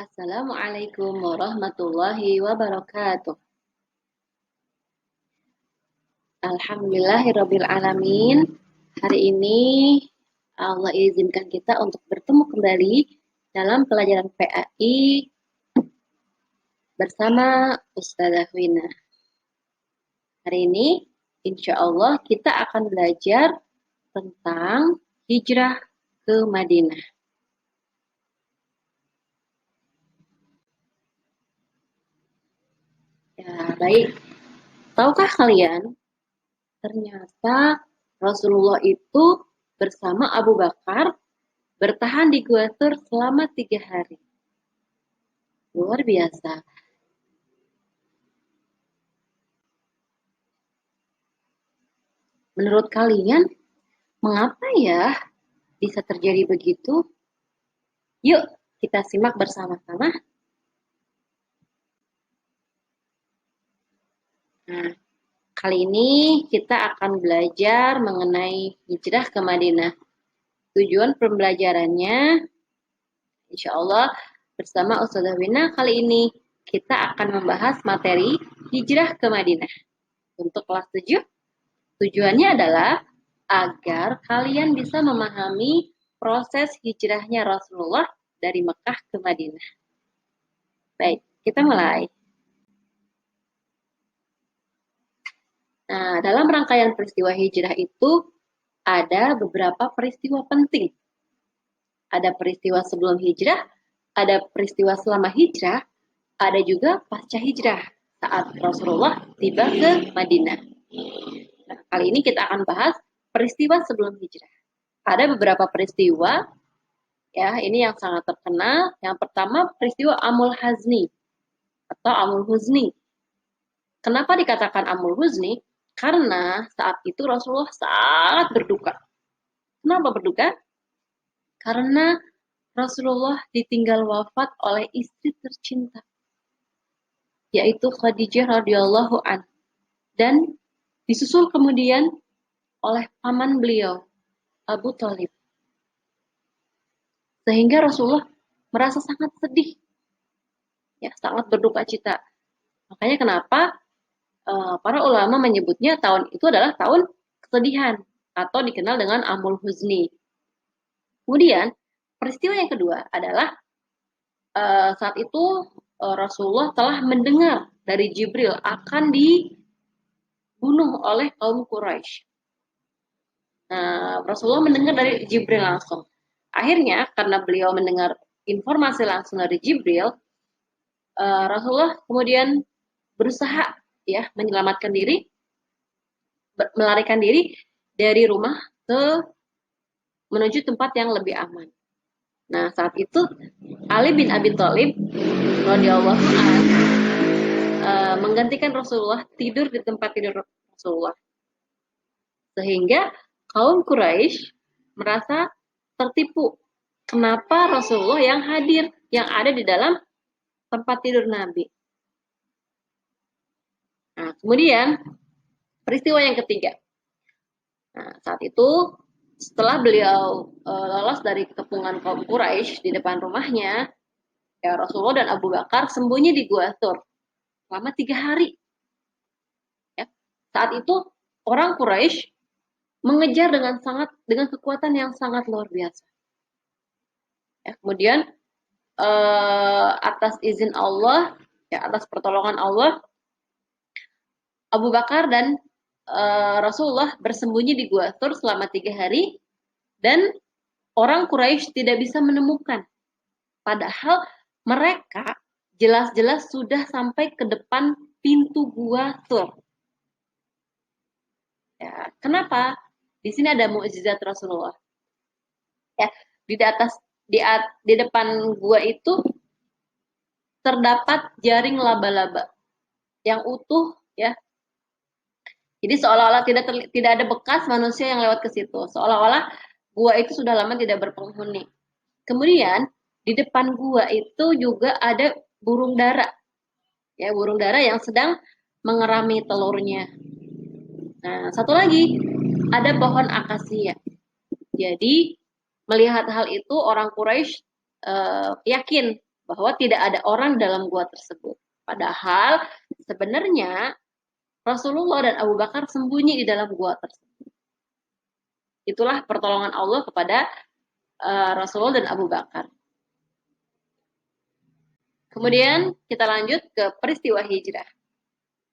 Assalamualaikum warahmatullahi wabarakatuh. Alhamdulillahirabbil alamin. Hari ini Allah izinkan kita untuk bertemu kembali dalam pelajaran PAI bersama Ustazah Wina. Hari ini insya Allah kita akan belajar tentang hijrah ke Madinah. Ya, baik. Tahukah kalian, ternyata Rasulullah itu bersama Abu Bakar bertahan di Gua Thur selama 3 hari. Luar biasa. Menurut kalian, mengapa ya bisa terjadi begitu? Yuk, kita simak bersama-sama. Nah, kali ini kita akan belajar mengenai hijrah ke Madinah. Tujuan pembelajarannya, insya Allah bersama Ustazah Wina kali ini kita akan membahas materi hijrah ke Madinah. Untuk kelas 7, tujuannya adalah agar kalian bisa memahami proses hijrahnya Rasulullah dari Mekah ke Madinah. Baik, kita mulai. Nah, dalam rangkaian peristiwa hijrah itu ada beberapa peristiwa penting. Ada peristiwa sebelum hijrah, ada peristiwa selama hijrah, ada juga pasca hijrah saat Rasulullah tiba ke Madinah. Nah, kali ini kita akan bahas peristiwa sebelum hijrah. Ada beberapa peristiwa, ya, ini yang sangat terkenal. Yang pertama, peristiwa Amul Hazni atau Amul Huzni. Kenapa dikatakan Amul Huzni? Karena saat itu Rasulullah sangat berduka. Kenapa berduka? Karena Rasulullah ditinggal wafat oleh istri tercinta, yaitu Khadijah radhiyallahu an, dan disusul kemudian oleh paman beliau, Abu Thalib. Sehingga Rasulullah merasa sangat sedih, ya, sangat berduka cita. Makanya kenapa para ulama menyebutnya tahun itu adalah tahun kesedihan atau dikenal dengan Amul Huzni. Kemudian peristiwa yang kedua adalah saat itu Rasulullah telah mendengar dari Jibril akan dibunuh oleh kaum Quraisy. Nah, Rasulullah mendengar dari Jibril langsung. Akhirnya karena beliau mendengar informasi langsung dari Jibril, Rasulullah kemudian berusaha ya menyelamatkan diri, melarikan diri dari rumah menuju tempat yang lebih aman. Nah, saat itu Ali bin Abi Thalib radhiyallahu anhu menggantikan Rasulullah tidur di tempat tidur Rasulullah. Sehingga kaum Quraisy merasa tertipu. Kenapa Rasulullah yang hadir, yang ada di dalam tempat tidur Nabi? Nah, kemudian peristiwa yang ketiga. Nah, saat itu setelah beliau lolos dari kepungan kaum Quraisy di depan rumahnya, ya Rasulullah dan Abu Bakar sembunyi di Gua Thur selama 3 hari. Ya. Saat itu orang Quraisy mengejar dengan kekuatan yang sangat luar biasa. Ya, kemudian atas izin Allah, ya atas pertolongan Allah, Abu Bakar dan Rasulullah bersembunyi di Gua Thur selama 3 hari dan orang Quraisy tidak bisa menemukan. Padahal mereka jelas-jelas sudah sampai ke depan pintu Gua Thur. Ya, kenapa? Di sini ada mukjizat Rasulullah. Ya, di depan gua itu terdapat jaring laba-laba yang utuh, ya. Jadi seolah-olah tidak ada bekas manusia yang lewat ke situ. Seolah-olah gua itu sudah lama tidak berpenghuni. Kemudian di depan gua itu juga ada burung dara. Ya, burung dara yang sedang mengerami telurnya. Nah, satu lagi ada pohon akasia. Jadi melihat hal itu orang Quraisy yakin bahwa tidak ada orang dalam gua tersebut. Padahal sebenarnya Rasulullah dan Abu Bakar sembunyi di dalam gua tersebut. Itulah pertolongan Allah kepada Rasulullah dan Abu Bakar. Kemudian kita lanjut ke peristiwa hijrah.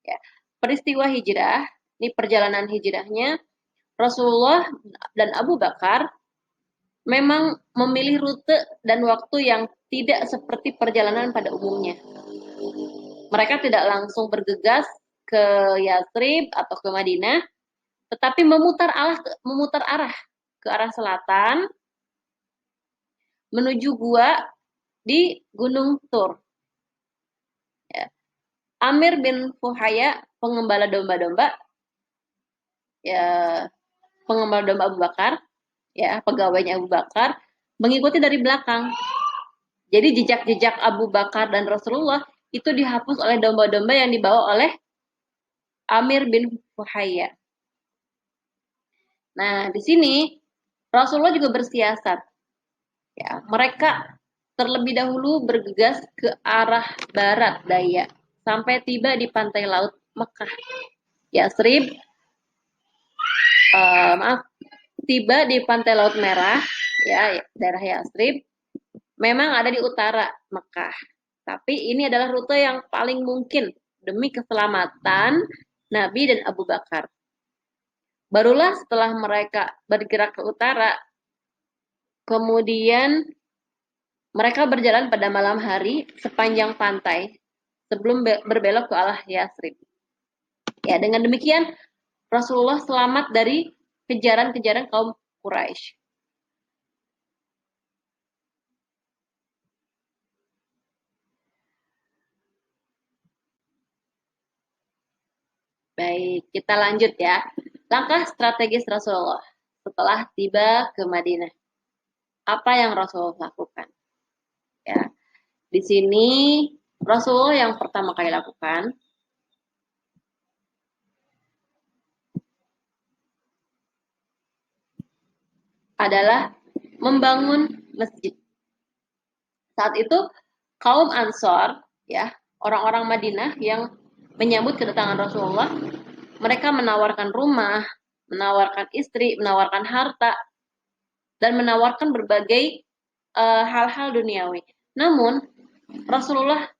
Ya, peristiwa hijrah, ini perjalanan hijrahnya Rasulullah dan Abu Bakar memang memilih rute dan waktu yang tidak seperti perjalanan pada umumnya. Mereka tidak langsung bergegas ke Yathrib atau ke Madinah, tetapi memutar arah ke arah selatan menuju gua di Gunung Tur. Ya. Amir bin Fuhaya, pengembala domba-domba, ya, pengembala domba Abu Bakar, ya, pegawainya Abu Bakar, mengikuti dari belakang. Jadi jejak-jejak Abu Bakar dan Rasulullah itu dihapus oleh domba-domba yang dibawa oleh Amir bin Fuhaya. Nah, di sini Rasulullah juga bersiasat. Ya, mereka terlebih dahulu bergegas ke arah barat daya sampai tiba di pantai laut Mekah. Yasrib, tiba di pantai Laut Merah, ya, daerah Yasrib, memang ada di utara Mekah. Tapi ini adalah rute yang paling mungkin demi keselamatan Nabi dan Abu Bakar. Barulah setelah mereka bergerak ke utara, kemudian mereka berjalan pada malam hari sepanjang pantai sebelum berbelok ke arah Yasrib. Ya, dengan demikian Rasulullah selamat dari kejaran-kejaran kaum Quraisy. Baik, kita lanjut ya. Langkah strategis Rasulullah setelah tiba ke Madinah. Apa yang Rasulullah lakukan? Ya, di sini Rasulullah yang pertama kali lakukan adalah membangun masjid. Saat itu kaum Ansor, ya, orang-orang Madinah yang menyambut kedatangan Rasulullah, mereka menawarkan rumah, menawarkan istri, menawarkan harta, dan menawarkan berbagai hal-hal duniawi. Namun Rasulullah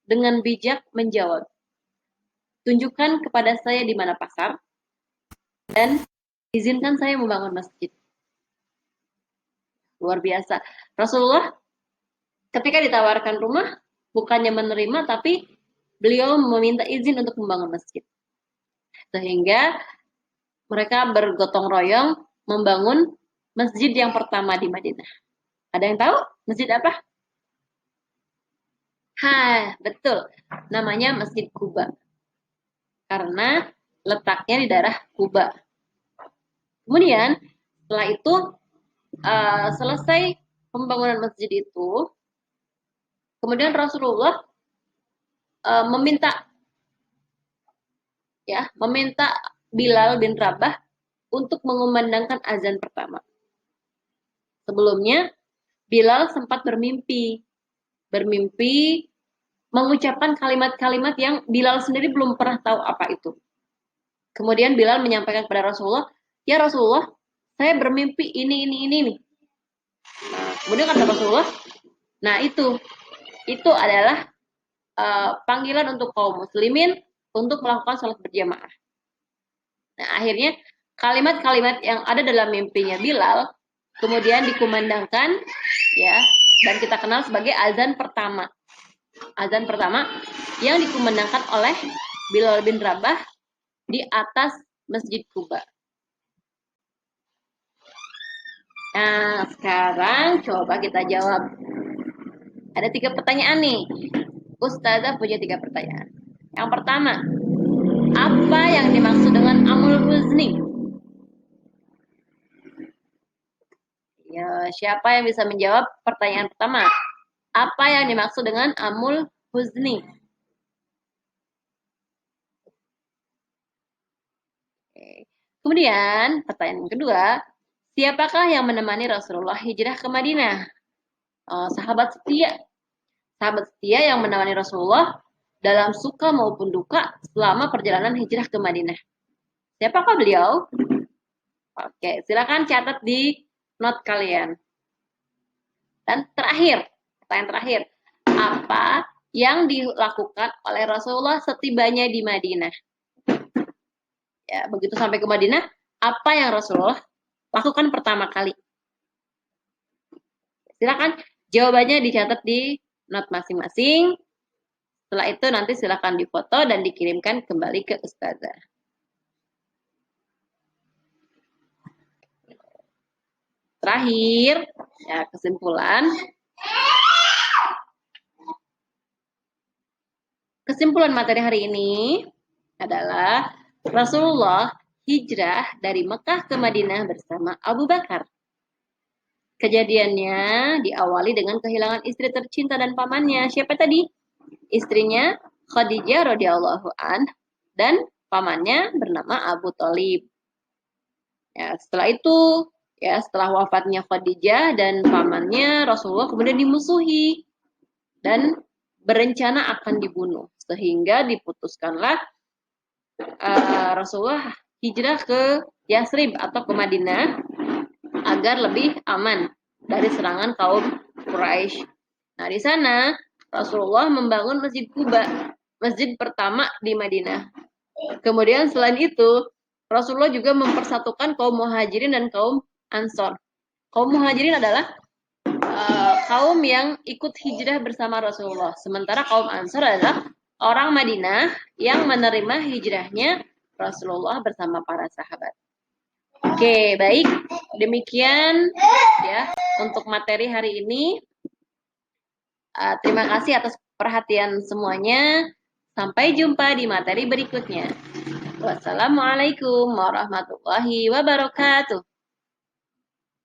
dengan bijak menjawab, tunjukkan kepada saya di mana pasar dan izinkan saya membangun masjid. Luar biasa. Rasulullah ketika ditawarkan rumah, bukannya menerima, tapi beliau meminta izin untuk membangun masjid. Sehingga mereka bergotong royong membangun masjid yang pertama di Madinah. Ada yang tahu masjid apa? Betul. Namanya Masjid Quba. Karena letaknya di daerah Quba. Kemudian setelah itu selesai pembangunan masjid itu, kemudian Rasulullah meminta Bilal bin Rabah untuk mengumandangkan azan pertama. Sebelumnya Bilal sempat bermimpi mengucapkan kalimat-kalimat yang Bilal sendiri belum pernah tahu apa itu. Kemudian Bilal menyampaikan kepada Rasulullah, "Ya Rasulullah, saya bermimpi ini nih." Nah, kemudian kata Rasulullah, "Nah, itu adalah panggilan untuk kaum muslimin untuk melakukan sholat berjamaah." Nah, akhirnya kalimat-kalimat yang ada dalam mimpinya Bilal kemudian dikumandangkan, ya, dan kita kenal sebagai azan pertama. Azan pertama yang dikumandangkan oleh Bilal bin Rabah di atas Masjid Quba. Nah, sekarang coba kita jawab. Ada 3 pertanyaan nih. Ustazah punya 3 pertanyaan. Yang pertama, apa yang dimaksud dengan amul huzni? Ya, siapa yang bisa menjawab pertanyaan pertama? Apa yang dimaksud dengan amul huzni? Oke. Kemudian, pertanyaan kedua, siapakah yang menemani Rasulullah hijrah ke Madinah? Sahabat setia. sahabat setia yang menemani Rasulullah dalam suka maupun duka selama perjalanan hijrah ke Madinah. Siapakah beliau? Oke, silakan catat di note kalian. Dan terakhir, pertanyaan terakhir, apa yang dilakukan oleh Rasulullah setibanya di Madinah? Ya, begitu sampai ke Madinah, apa yang Rasulullah lakukan pertama kali? Silakan jawabannya dicatat di note masing-masing. Setelah itu nanti silakan difoto dan dikirimkan kembali ke Ustazah. Terakhir, ya kesimpulan. Kesimpulan materi hari ini adalah Rasulullah hijrah dari Mekah ke Madinah bersama Abu Bakar. Kejadiannya diawali dengan kehilangan istri tercinta dan pamannya. Siapa tadi? Istrinya Khadijah radhiyallahu an dan pamannya bernama Abu Thalib. Ya, setelah itu, ya setelah wafatnya Khadijah dan pamannya, Rasulullah kemudian dimusuhi dan berencana akan dibunuh, sehingga diputuskanlah Rasulullah hijrah ke Yasrib atau ke Madinah agar lebih aman dari serangan kaum Quraisy. Nah, di sana Rasulullah membangun Masjid Quba, masjid pertama di Madinah. Kemudian selain itu, Rasulullah juga mempersatukan kaum Muhajirin dan kaum Ansor. Kaum Muhajirin adalah kaum yang ikut hijrah bersama Rasulullah. Sementara kaum Ansor adalah orang Madinah yang menerima hijrahnya Rasulullah bersama para sahabat. Oke, baik. Demikian ya untuk materi hari ini. Terima kasih atas perhatian semuanya. Sampai jumpa di materi berikutnya. Wassalamualaikum warahmatullahi wabarakatuh.